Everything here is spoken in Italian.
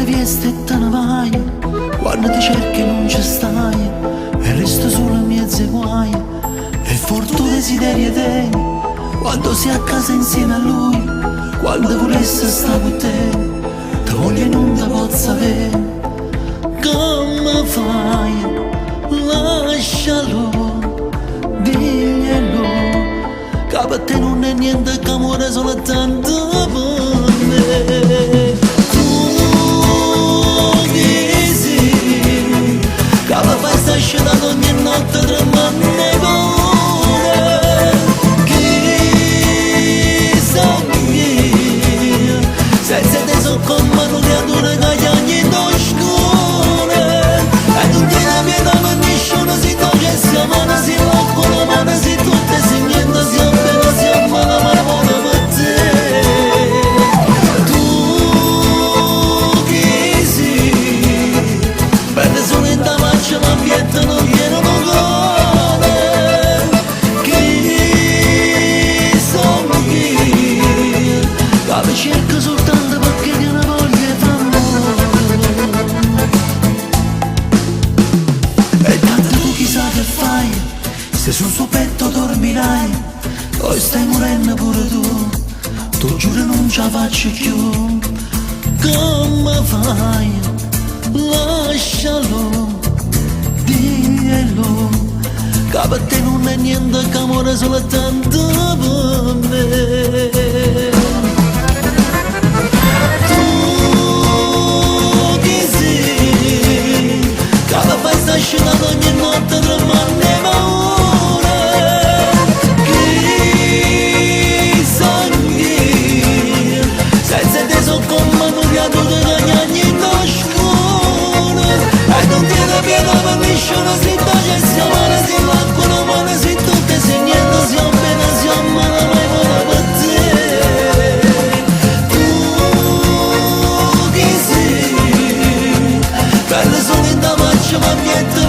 viesti e te ne vai, quando ti cerchi non ci stai, e resto solo in mezzo ai guai, e forte desiderio te, quando sei a casa insieme a lui, quando volesse stare con te, ti voglio e non ti posso avere, come fai? Lascialo, diglielo, che per te non è niente che amore soltanto per me. Tu dici che la fai sta scendendo ogni notte tremando nei cuore, chi sogni senza te so come una creatura che gli ogni oscure, e non ti la pietà per nessuno, si toglie, si amano, si l'acqua, la mano, si tutte, si niente, si appena, si ammala, ma vuole per te. Tu chi sei? Per le solita marcia l'ambiente non viene un cuore, chi sono chi? La cerco soltanto perché ti una voglia fa amore. E tanto tu chissà che fai, se sul suo petto dormirai, poi stai morendo pure tu giuro non ce la faccio più. Come fai? Lascialo, diglielo, che per te non è niente che amore soltanto per me. Tu chi sei? Che la fai sta scendendo ogni notte tremando nei paure, chi sogni senza te so come un creatura che ogni oscure, e non ti la piena per nessuno, si toglie, si amana, si l'acqua, la mano, si tutte, si niente, si appena, si ammala, mai vuole per te. Tu chi sei? Per le solita faccia ma niente